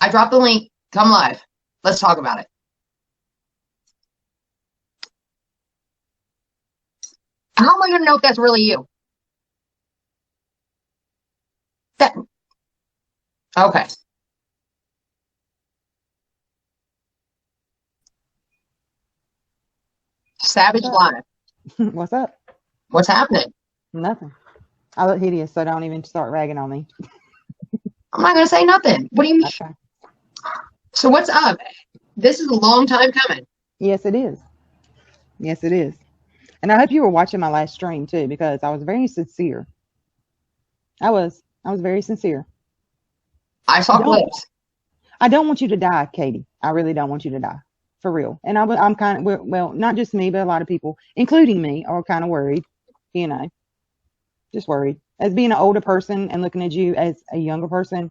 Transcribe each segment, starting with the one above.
I dropped the link. Come live. Let's talk about it. How am I going to know if that's really you? That okay. Savage Live. What's up? What's happening? Nothing. I look hideous, so don't even start ragging on me. I'm not going to say nothing. What do you mean? Okay. So what's up? This is a long time coming. Yes, it is. Yes, it is. And I hope you were watching my last stream too, because I was very sincere. I was very sincere. I I saw don't. clips. I don't want you to die, Katie. I really don't want you to die, for real. And I'm kind of well, not just me, but a lot of people, including me, are kind of worried. You know, just worried. As being an older person and looking at you as a younger person,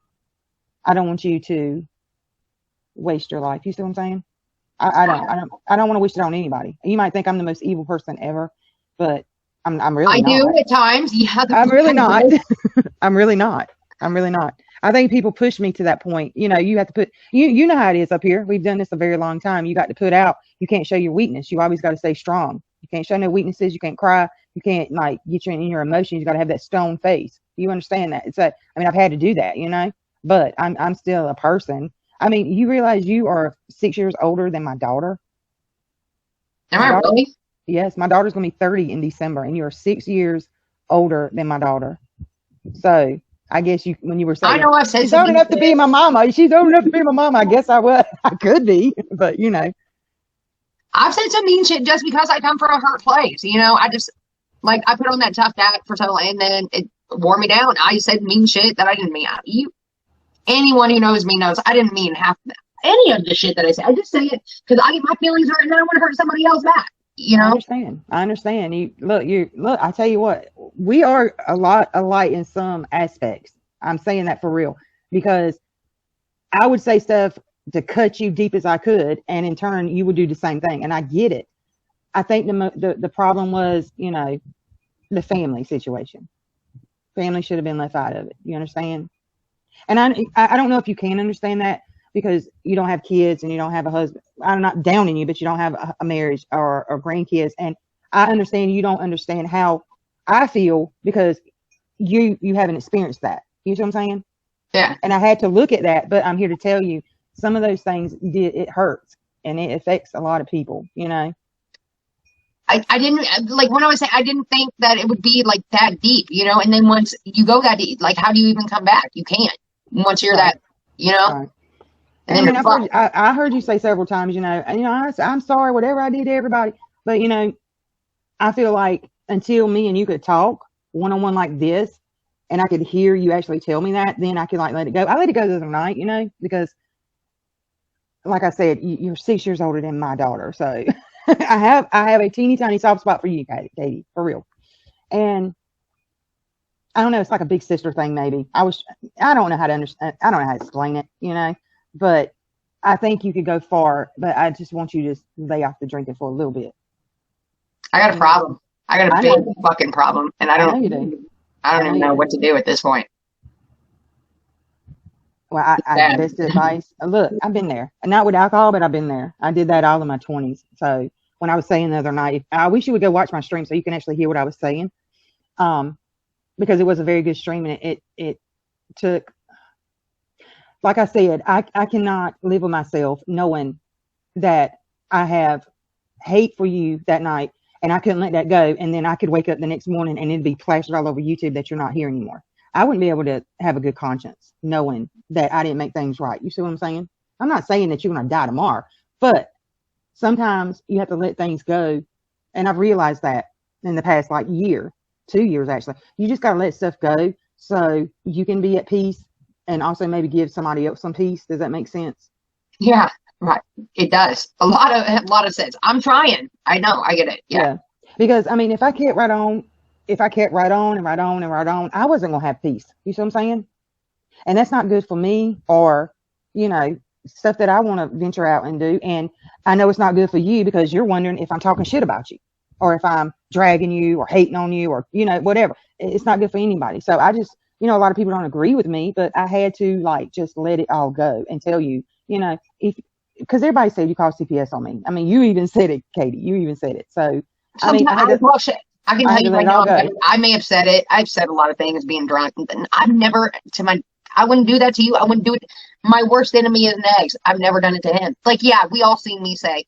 I don't want you to waste your life. You see what I'm saying? I don't want to wish it on anybody. You might think I'm the most evil person ever, but I'm really I do not. at times. Yeah, I'm really kind of not. is. I'm really not. I'm really not. I think people push me to that point. You know, you have to put you know how it is up here. We've done this a very long time. You got to put out. You can't show your weakness. You always got to stay strong. You can't show no weaknesses. You can't cry. You can't like get you in your emotions. You got to have that stone face. You understand that? It's a. I mean, I've had to do that, but I'm still a person. I mean, you realize you are 6 years older than my daughter. Am My I daughter, really? yes, my daughter's gonna be 30 in December, and you're 6 years older than my daughter. So I guess you, when you were I saying know I've said she's some old mean enough to be shit. my mama, she's old enough to be my mama. I guess I was, I could be, but I've said some mean shit just because I come from a hurt place. I just like I put on that tough act for so long, and then it wore me down. I said mean shit that I didn't mean. Anyone who knows me knows I didn't mean any of the shit that I say. I just say it because I get my feelings hurt and I don't want to hurt somebody else back. You I know, understand. I understand. You look. I tell you what, we are a lot alike in some aspects. I'm saying that for real because I would say stuff to cut you deep as I could, and in turn, you would do the same thing. And I get it. I think the problem was, the family situation. Family should have been left out of it. You understand? And I don't know if you can understand that because you don't have kids and you don't have a husband. I'm not downing you, but you don't have a marriage or grandkids. And I understand you don't understand how I feel because you haven't experienced that. You see what I'm saying? yeah. And I had to look at that, but I'm here to tell you some of those things it hurts and it affects a lot of people. I didn't like when I was saying I didn't think that it would be like that deep, and then once you go that deep, like how do you even come back? You can't once you're Right, that, you know, right. and And I then mean, you're fucked. I heard you say several times, and I'm sorry, whatever I did to everybody, but I feel like until me and you could talk one on one like this, and I could hear you actually tell me that, then I could like let it go. I let it go the other night, because like I said, you're 6 years older than my daughter, so I have a teeny tiny soft spot for you, Katie, for real. And I don't know, it's like a big sister thing, maybe. I don't know how to understand, I don't know how to explain it, but I think you could go far, but I just want you to lay off the drinking for a little bit. I got a You know, problem. I got a I big know, fucking problem, and I know you do. I I don't know even you know do. what to do at this point. Well, It's the bad. best advice. Look, I've been there, not with alcohol, but I've been there. I did that all in my 20s. So when I was saying the other night, I wish you would go watch my stream so you can actually hear what I was saying. Um, because it was a very good stream, and it took, like I said, I cannot live with myself knowing that I have hate for you that night, and I couldn't let that go, and then I could wake up the next morning and it'd be plastered all over YouTube that you're not here anymore. I wouldn't be able to have a good conscience knowing that I didn't make things right. You see what I'm saying? I'm not saying that you're gonna die tomorrow, but sometimes you have to let things go, and I've realized that in the past like year, 2 years actually. You just gotta let stuff go so you can be at peace and also maybe give somebody else some peace. Does that make sense? Yeah, right. It does a lot of sense. I'm trying. I know. I get it. Yeah. Yeah. Because I mean, if I kept right on and right on and right on, I wasn't gonna have peace. You see what I'm saying? And that's not good for me or, stuff that I want to venture out and do. And I know it's not good for you because you're wondering if I'm talking shit about you or if I'm dragging you or hating on you or, whatever. It's not good for anybody. So you know, a lot of people don't agree with me, but I had to like just let it all go and tell you, you know, if because everybody said you called CPS on me. I mean, you even said it, Katie. You even said it. So I mean, Sometimes, well, shit. I can I tell had to you let right it all now, go. I may have said it. I've said a lot of things being drunk. And I've never, I wouldn't do that to you. I wouldn't do it. My worst enemy is Negs. I've never done it to him. Like, yeah, we all seen me say,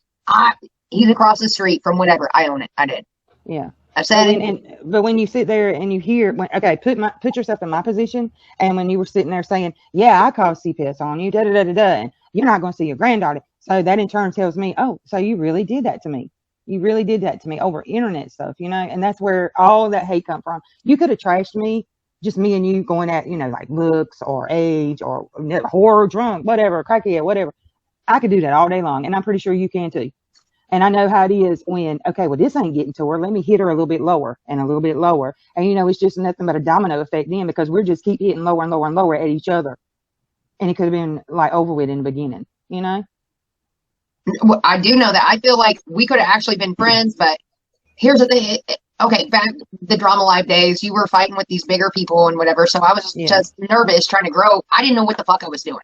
he's across the street from whatever. I own it. I did. Yeah. I've said it. But when you sit there and you hear, okay, put yourself in my position, and when you were sitting there saying, yeah, I called CPS on you, da da da da da, and you're not going to see your granddaughter, so that in turn tells me, oh, so you really did that to me. You really did that to me over internet stuff, you know, and that's where all that hate come from. You could have trashed me, just me and you going at, you know, like looks or age or horror, drunk, whatever, crackhead, whatever. I could do that all day long, and I'm pretty sure you can too. And I know how it is when, okay, well, this ain't getting to her. Let me hit her a little bit lower and a little bit lower. And, you know, it's just nothing but a domino effect then, because we're just keep hitting lower and lower and lower at each other. And it could have been like over with in the beginning, you know? I do know that. I feel like we could have actually been friends, but here's the thing. Okay, back the Drama Live days, you were fighting with these bigger people and whatever. So I was just nervous trying to grow. I didn't know what the fuck I was doing.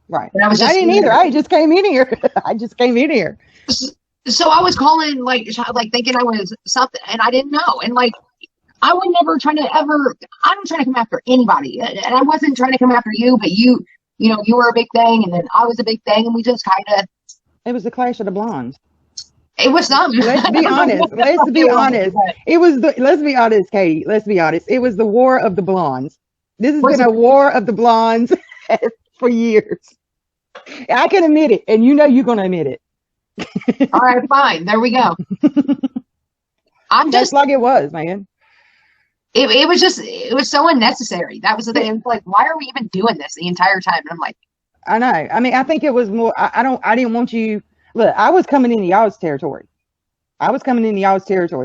Right. And I didn't either. I just came in here. I just came in here. So I was calling like thinking I was something, and I didn't know. And like, I would never try to ever. I'm trying to come after anybody, and I wasn't trying to come after you. But you know, you were a big thing, and then I was a big thing, and we just kind of. It was the clash of the blondes. It was something. Let's be honest. Let's be honest. It was the. Let's be honest, Katie. Let's be honest. It was the war of the blondes. This has been a war of the blondes for years. I can admit it, and you know you're gonna admit it. All right, fine. There we go. I'm just That's like it was, man. It was so unnecessary. That was the thing. Like, why are we even doing this the entire time? And I'm like, I know. I mean, I think it was more. I didn't want you. Look, I was coming into y'all's territory.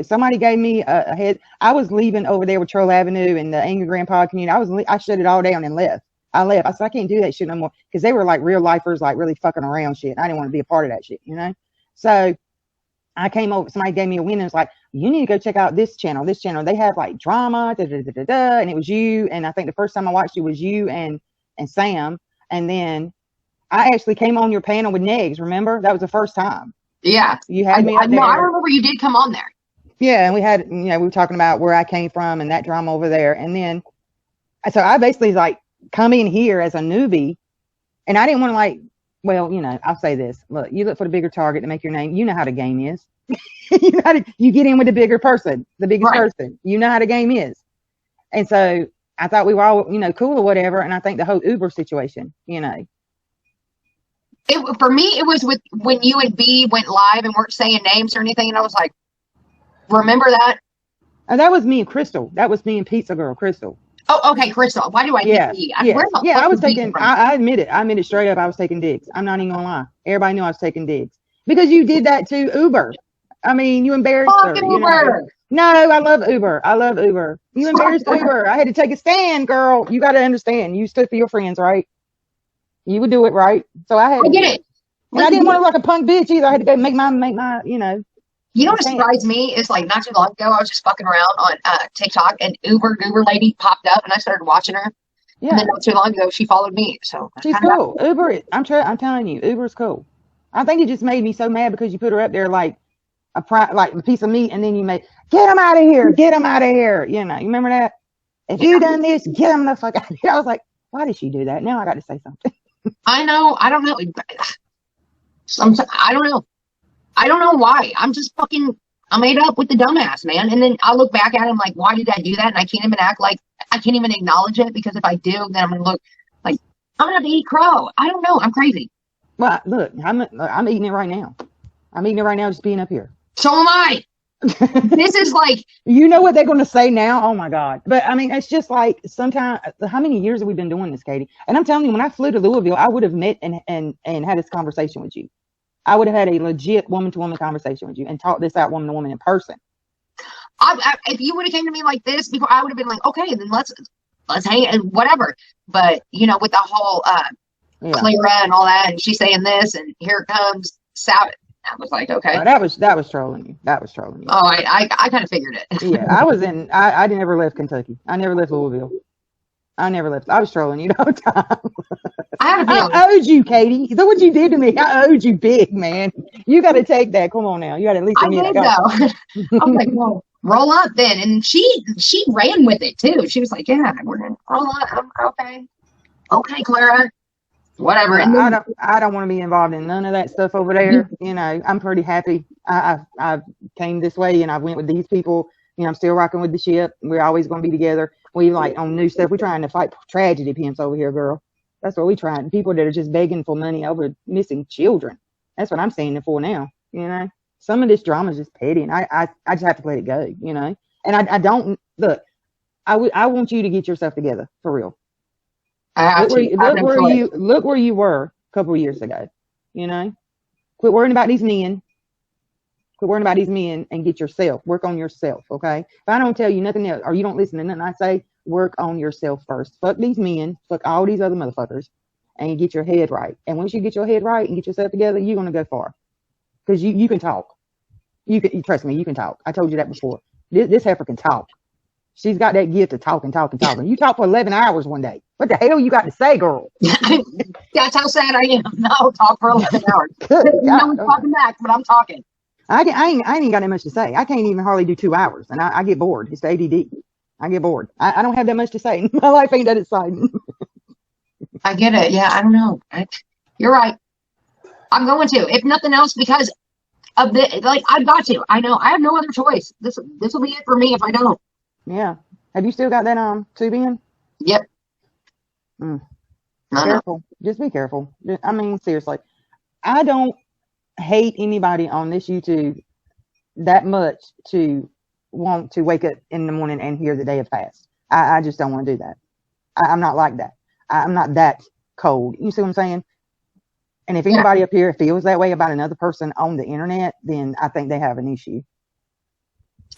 Somebody gave me a head. I was leaving over there with Troll Avenue and the Angry Grandpa community. I shut it all down and left. I left. I said, I can't do that shit no more, because they were like real lifers, like really fucking around shit. I didn't want to be a part of that shit, you know? So I came over, somebody gave me a win and was like, you need to go check out this channel. They have like drama, da, da, da, da, da, and it was you. And I think the first time I watched you was you and Sam. And then I actually came on your panel with Negs, remember? That was the first time. Yeah. You had me up there. No, I remember you did come on there. Yeah, and we had, you know, we were talking about where I came from and that drama over there. And then, so I basically like, come in here as a newbie, and I didn't want to like, well, you know, I'll say this. Look, you look for the bigger target to make your name. You know how the game is. You get in with the bigger person, the biggest person. You know how the game is. And so I thought we were all, you know, cool or whatever. And I think the whole Uber situation, you know. For me, it was with when you and B went live and weren't saying names or anything. And I was like, remember that? And that was me and Crystal. That was me and Pizza Girl, Crystal. Oh, okay, Crystal. Why do I think B? I was taking, I admit it. I admit it straight up. I was taking digs. I'm not even gonna lie. Everybody knew I was taking digs. Because you did that to Uber. I mean, you embarrassed her. You know? No, I love Uber. You embarrassed Uber. I had to take a stand, girl. You got to understand. You stood for your friends, right? You would do it, right? So I get it. And I didn't want to look like a punk bitch either. I had to go make my, you know. You know what surprised me is like not too long ago, I was just fucking around on TikTok, and Uber Goober lady popped up, and I started watching her. Yeah. And then not too long ago, she followed me. So she's cool. Uber, I'm telling you, Uber's cool. I think it just made me so mad because you put her up there like a piece of meat, and then you made, get him out of here, You know, you remember that? If you done this, get him the fuck out of here. I was like, why did she do that? Now I got to say something. I know. I don't know. I don't know. I don't know why. I'm just fucking, I made up with the dumbass, man. And then I look back at him like, why did I do that? And I can't even act like, I can't even acknowledge it, because if I do, then I'm going to look like, I'm going to have to eat crow. I don't know. I'm crazy. Well, look, I'm eating it right now. I'm eating it right now just being up here. So am I. This is like, you know what they're going to say now? Oh my God. But I mean, it's just like sometimes, how many years have we been doing this, Katie? And I'm telling you, when I flew to Louisville, I would have met and had this conversation with you. I would have had a legit woman-to-woman conversation with you and talked this out woman-to-woman in person. If you would have came to me like this before, I would have been like, okay, then let's hang and whatever. But you know, with the whole Clara and all that, and she's saying this, and here it comes Sabbath. I was like, okay, that was trolling you. Oh, I kind of figured it. Yeah, I never left Kentucky. I never left Louisville. I never left. I was trolling you the whole time. I have a feeling. I owed you, Katie. Look what you did to me. I owed you big, man. You got to take that. Come on now. You got to at least I admit I did got. though. I was like, well, roll up then. And she ran with it too. She was like, yeah, we're gonna roll up. I'm okay. Okay, Clara. Whatever. And then I don't want to be involved in none of that stuff over there. You know, I'm pretty happy. I came this way and I went with these people. You know, I'm still rocking with the ship. We're always going to be together. We like on new stuff. We're trying to fight tragedy pimps over here, girl. That's what we're trying. People that are just begging for money over missing children. That's what I'm seeing it for now. You know, some of this drama is just petty, and I just have to let it go. You know, and I don't look. I want you to get yourself together for real. I have to. Look where you were a couple of years ago. You know, quit worrying about these men. Quit worrying about these men and get yourself. Work on yourself, okay? If I don't tell you nothing else, or you don't listen to nothing I say, work on yourself first. Fuck these men. Fuck all these other motherfuckers, and you get your head right. And once you get your head right and get yourself together, you're gonna go far. Because you can talk. You trust me. You can talk. I told you that before. This heifer can talk. She's got that gift to talk and talk and talk. And you talk for 11 hours one day. What the hell you got to say, girl? That's how sad I am. No, talk for 11 hours. No one's talking back, but I'm talking. I ain't got that much to say. I can't even hardly do 2 hours, and I get bored. It's the ADD. I get bored. I don't have that much to say. My life ain't that exciting. I get it. Yeah, I don't know. You're right. I'm going to, if nothing else, because of the like. I've got to. I know. I have no other choice. This will be it for me if I don't. Yeah. Have you still got that tube in? Yep. Careful. Just be careful. I mean, seriously. I don't hate anybody on this YouTube that much to want to wake up in the morning and hear the day have passed. I just don't want to do that. I'm not like that. I'm not that cold. You see what I'm saying? And if anybody up here feels that way about another person on the internet, then I think they have an issue.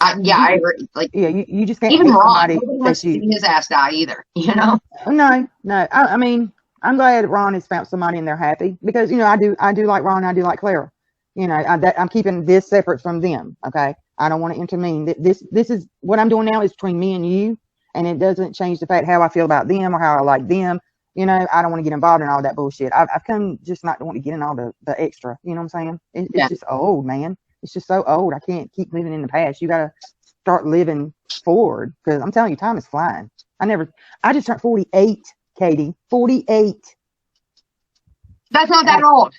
I agree. Like, you just can't even hate Ron. somebody Nobody wants to see his ass die either. You know? No. I mean, I'm glad Ron has found somebody and they're happy because I do like Ron. I do like Clara. You know, I'm keeping this separate from them. Okay, I don't want to intervene. This is what I'm doing now is between me and you, and it doesn't change the fact how I feel about them or how I like them. You know, I don't want to get involved in all that bullshit. I've come just not to want to get in all the extra. You know what I'm saying? It's just old, man. It's just so old. I can't keep living in the past. You gotta start living forward because I'm telling you, time is flying. I just turned 48, Katie. 48. That's not that old.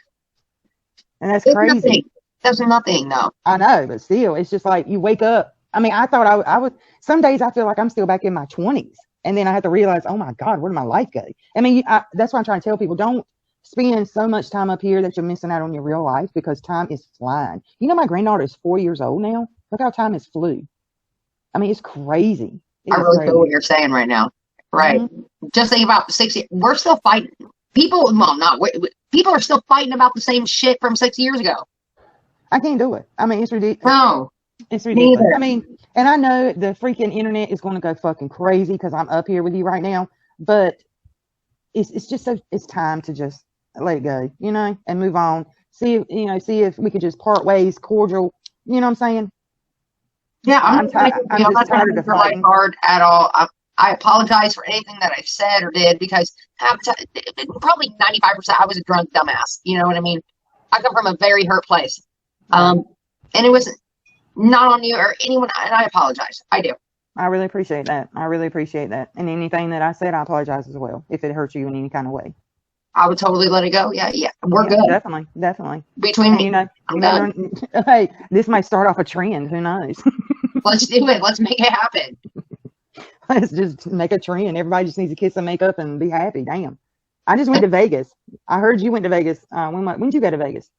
And that's crazy. Nothing. That's nothing, no. I know, but still, it's just like you wake up. I mean, I thought I would. Some days I feel like I'm still back in my 20s, and then I have to realize, oh my God, where did my life go? I mean, that's why I'm trying to tell people: don't spend so much time up here that you're missing out on your real life because time is flying. You know, my granddaughter is 4 years old now. Look how time has flew. I mean, it's crazy. I really feel what you're saying right now. Right. Mm-hmm. Just think about 6 years. We're still fighting. People are still fighting about the same shit from 6 years ago. I can't do it. I mean, it's ridiculous. No. It's ridiculous. Neither. I mean, and I know the freaking internet is going to go fucking crazy because I'm up here with you right now, but it's just it's time to just let it go, you know, and move on. See if we could just part ways, cordial. You know what I'm saying? Yeah, I'm not trying to fight hard at all. I apologize for anything that I said or did because probably 95% I was a drunk dumbass. You know what I mean? I come from a very hurt place. And it was not on you or anyone, and I apologize. I do. I really appreciate that. And anything that I said, I apologize as well if it hurts you in any kind of way. I would totally let it go. Yeah. We're good. Definitely. Between me, hey, this might start off a trend. Who knows? Let's do it. Let's make it happen. Let's just make a trend. Everybody just needs to kiss some makeup and be happy. Damn. I just went to Vegas. I heard you went to Vegas. When did you go to Vegas?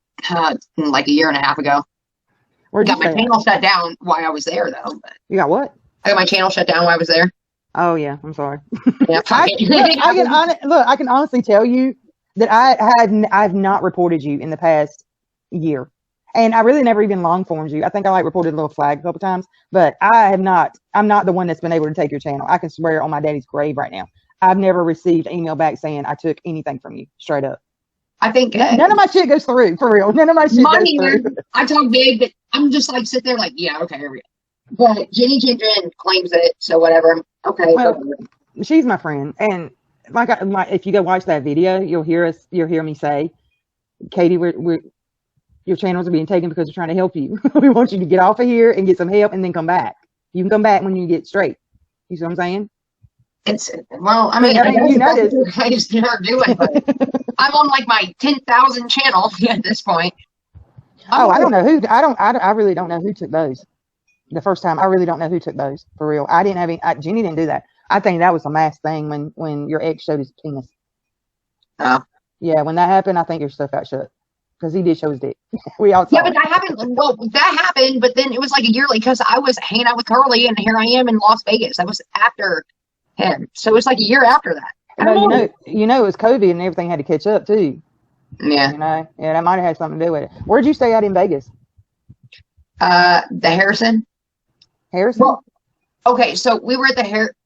Like a year and a half ago. I got my channel shut down while I was there, though. You got what? I got my channel shut down while I was there. Oh yeah, I'm sorry. Yeah, I can honestly tell you that I've not reported you in the past year, and I really never even long formed you. I think I reported a little flag a couple times, but I have not. I'm not the one that's been able to take your channel. I can swear on my daddy's grave right now. I've never received an email back saying I took anything from you, straight up. I think none of my shit goes through, for real. None of my shit goes through. I talk big, but I'm just like sit there like, yeah, okay, here we go. But Jenny Gendron claims it, so whatever. Okay. Well, she's my friend, and if you go watch that video, you'll hear me say, Katie, your channels are being taken because we're trying to help you. We want you to get off of here and get some help, and then come back. You can come back when you get straight. You see what I'm saying? I mean, I you know this. They're doing, but I'm on like my 10,000 channel at this point. I don't know who. I really don't know who took those. The first time, I really don't know who took those for real. I didn't have any. Jenny didn't do that. I think that was a mass thing when your ex showed his penis. Oh. Yeah, when that happened, I think your stuff got shut because he did show his dick. We all saw. Yeah, but that happened. Well, that happened, but then it was like a year later because I was hanging out with Carly, and here I am in Las Vegas. That was after him, so it was like a year after that. You know, it was COVID and everything had to catch up too. Yeah. You know, yeah, that might have had something to do with it. Where'd you stay out in Vegas? The Harrison. Harrison? Well, okay, so we were at the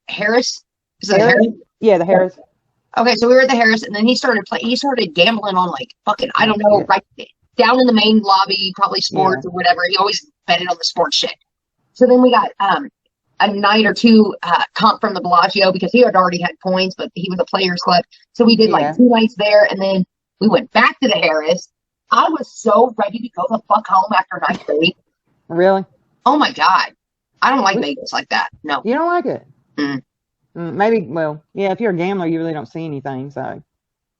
Harris. Is that Harris? Yeah, the Harris. Okay, so we were at the Harris, and then he started gambling on like fucking, I don't know, right down in the main lobby, probably sports or whatever. He always betted on the sports shit. So then we got a night or two comp from the Bellagio because he had already had points, but he was a players club. So we did like 2 nights there, and then we went back to the Harris. I was so ready to go the fuck home after night 3. Really? Oh my God. I don't like Vegas like that. No. You don't like it? Maybe, well, yeah, if you're a gambler, you really don't see anything, so.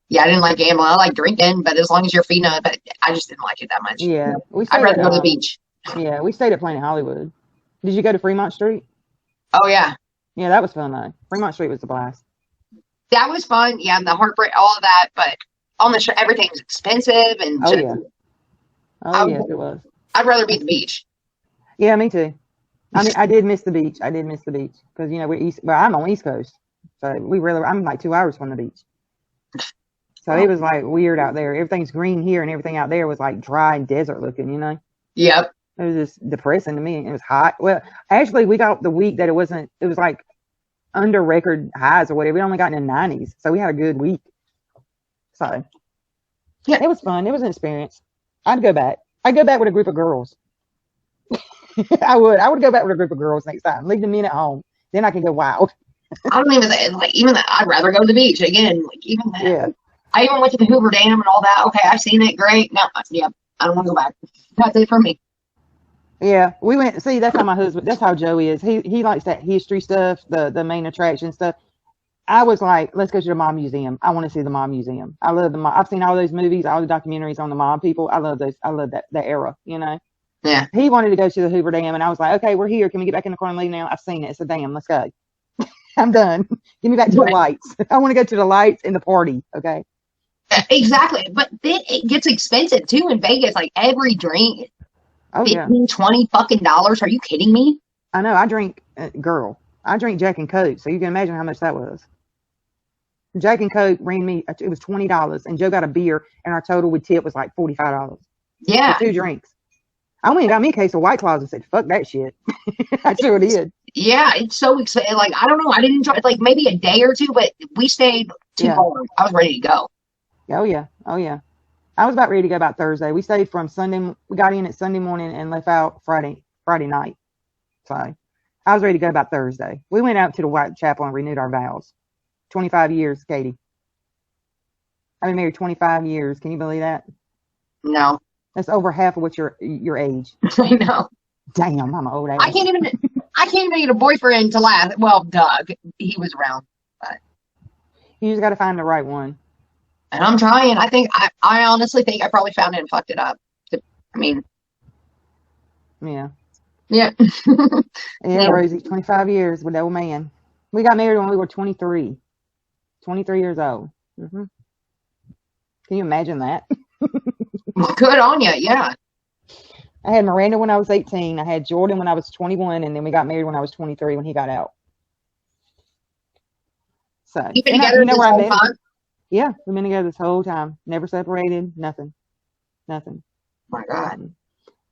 Yeah, I didn't like gambling. I like drinking, but as long as you're feeding up, but I just didn't like it that much. Yeah. I'd rather go to the beach. Yeah, we stayed at Planet Hollywood. Did you go to Fremont Street? Oh, yeah. Yeah, that was fun, though. Fremont Street was a blast. That was fun. Yeah, the heartbreak, all of that, but on the show, everything's expensive. And oh, yeah. Oh, yes, it was. I'd rather be at the beach. Yeah, me too. I mean, I did miss the beach. Because, you know, I'm on East Coast. So I'm like 2 hours from the beach. So it was like weird out there. Everything's green here and everything out there was like dry and desert looking, you know? Yep. It was just depressing to me. It was hot. Well, actually, we got the week that it was like under record highs or whatever. We only got in the 90s. So we had a good week. So, yeah, it was fun. It was an experience. I'd go back. I'd go back with a group of girls. I would go back with a group of girls next time. Leave the men at home. Then I can go wild. I don't even even that. I'd rather go to the beach again. Like even that. Yeah. I even went to the Hoover Dam and all that. Okay, I've seen it. Great. No, yeah, I don't want to go back. That's it for me. Yeah, we went. See, that's how my husband. That's how Joey is. He likes that history stuff, the main attraction stuff. I was like, let's go to the Mob Museum. I want to see the Mob Museum. I love the Mob. I've seen all those movies, all the documentaries on the Mob people. I love those. I love that era. You know. Yeah. He wanted to go to the Hoover Dam, and I was like, okay, we're here. Can we get back in the car and leave now? I've seen it. It's a dam. Let's go. I'm done. Give me back to the lights. I want to go to the lights and the party. Okay. Exactly. But then it gets expensive too in Vegas. Like every drink, $15, $20 fucking dollars. Are you kidding me? I know. I drink Jack and Coke. So you can imagine how much that was. Jack and Coke ran me, it was $20, and Joe got a beer, and our total with tip was like $45. Yeah. For 2 drinks. I went and got me a case of White Claws and said, fuck that shit. I sure did. Yeah, it's so exciting. Like, I don't know. I didn't enjoy it, like maybe a day or two, but we stayed too long. I was ready to go. Oh, yeah. Oh, yeah. I was about ready to go about Thursday. We stayed from Sunday. We got in at Sunday morning and left out Friday night. So I was ready to go about Thursday. We went out to the White Chapel and renewed our vows. 25 years, Katie. I've been married 25 years. Can you believe that? No. That's over half of what your age. I know. Damn, I'm an old ass. I can't even get a boyfriend to last. Well, Doug, he was around. But you just got to find the right one. And I'm trying. I honestly think I probably found it and fucked it up. I mean. Yeah. Yeah. Yeah, Rosie, 25 years with that old man. We got married when we were 23. 23 years old. Mm-hmm. Can you imagine that? Good on you, yeah. I had Miranda when I was 18. I had Jordan when I was 21, and then we got married when I was 23 when he got out. So you've been together this whole time? Yeah, we've been together this whole time. Never separated. Nothing. My God.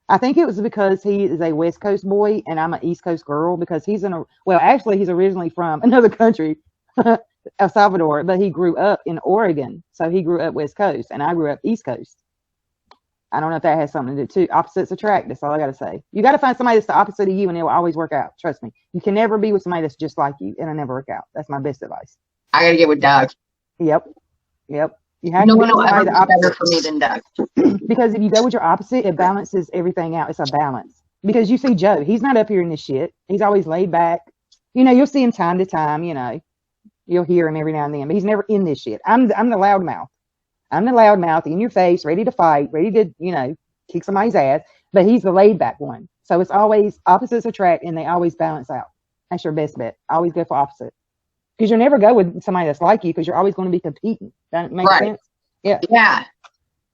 I think it was because he is a West Coast boy and I'm an East Coast girl because he's originally from another country, El Salvador, but he grew up in Oregon. So he grew up West Coast and I grew up East Coast. I don't know if that has something to do too. Opposites attract. That's all I got to say. You got to find somebody that's the opposite of you, and it will always work out. Trust me. You can never be with somebody that's just like you, and it'll never work out. That's my best advice. I gotta get with Doug. Yep. Yep. You have No to be one with will ever somebody be the better opposite. for me than Doug. Because if you go with your opposite, it balances everything out. It's a balance. Because you see Joe, he's not up here in this shit. He's always laid back. You'll see him time to time. You'll hear him every now and then, but he's never in this shit. I'm the loudmouth. I'm the loudmouth in your face, ready to fight, ready to kick somebody's ass. But he's the laid back one. So it's always opposites attract, and they always balance out. That's your best bet. Always go for opposite. Because you'll never go with somebody that's like you, because you're always going to be competing. That makes Right. sense? Yeah. Yeah.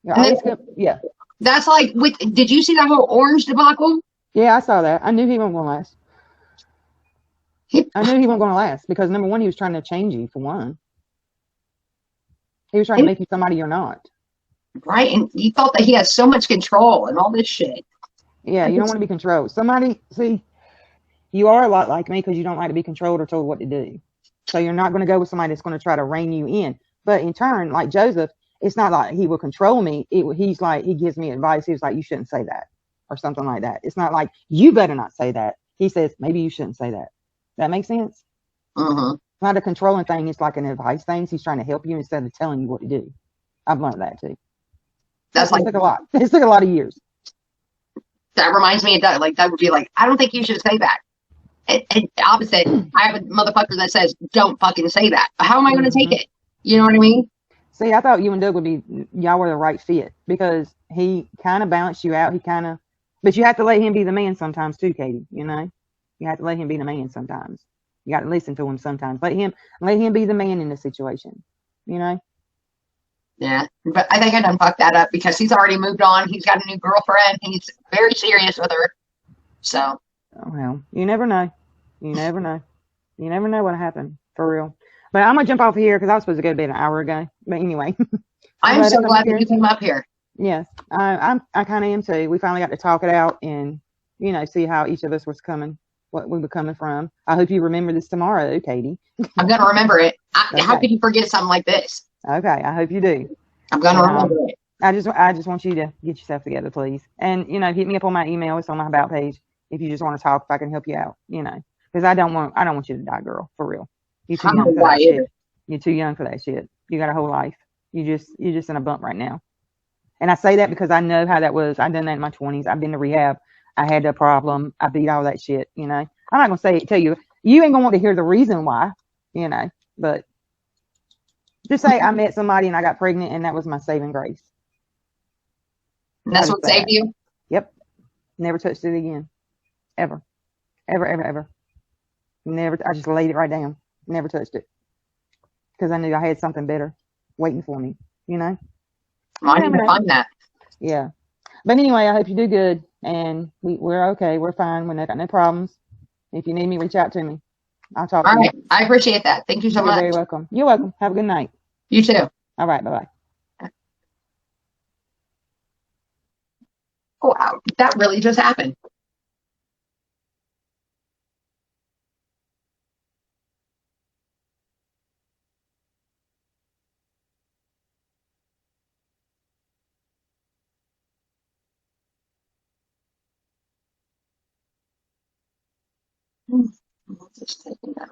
You're always yeah. That's like did you see that whole orange debacle? Yeah, I saw that. I knew he wasn't going to last. I knew he wasn't going to last because, number one, he was trying to change you, for one. He was trying to make you somebody you're not. Right. And he thought that he had so much control and all this shit. Yeah, you don't want to be controlled. See, you are a lot like me because you don't like to be controlled or told what to do. So you're not going to go with somebody that's going to try to rein you in. But in turn, like Joseph, it's not like he will control me. He's like, he gives me advice. He's like, you shouldn't say that or something like that. It's not like, you better not say that. He says, maybe you shouldn't say that. That makes sense? Mm-hmm. It's not a controlling thing. It's like an advice thing. He's trying to help you instead of telling you what to do. I've learned that too. That's like, it took a lot. It took a lot of years. That reminds me of Doug. Like, Doug would be like, I don't think you should say that. And opposite, I have a motherfucker that says, don't fucking say that. How am I going to take it? You know what I mean? See, I thought you and Doug y'all were the right fit because he kind of balanced you out. But you have to let him be the man sometimes too, Katie. You have to let him be the man sometimes. You got to listen to him sometimes. Let him be the man in the situation. Yeah, but I think I done fucked that up because he's already moved on. He's got a new girlfriend. He's very serious with her. So. Oh, well, you never know. You never know. You never know what happened, for real. But I'm going to jump off here because I was supposed to go to bed an hour ago. But anyway. I'm so glad that you came up here. Yes, I kind of am too. We finally got to talk it out and, see how each of us was coming, what we were coming from. I hope you remember this tomorrow, Katie. I'm going to remember it. Okay. How could you forget something like this? Okay, I hope you do. I'm going to remember it. I just want you to get yourself together, please. And, hit me up on my email. It's on my About page. If you just want to talk, if I can help you out, because I don't want you to die, girl, for real. You're too young for that shit. You're too young for that shit. You got a whole life. You're just in a bump right now. And I say that because I know how that was. I've done that in my 20s. I've been to rehab. I had a problem. I beat all that shit, I'm not going to tell you. You ain't going to want to hear the reason why, but just say I met somebody and I got pregnant and that was my saving grace. And that's what saved you? Yep. Never touched it again. Ever. Ever, ever, ever. Never. I just laid it right down. Never touched it. Because I knew I had something better waiting for me, Well, I need to find that. Yeah. But anyway, I hope you do good. And we're okay. We're fine. We're not got no problems. If you need me, reach out to me. I'll talk to you. All right. I appreciate that. Thank you so much. You're very welcome. You're welcome. Have a good night. You too. All right. Bye-bye. Oh, wow. That really just happened. Just taking that.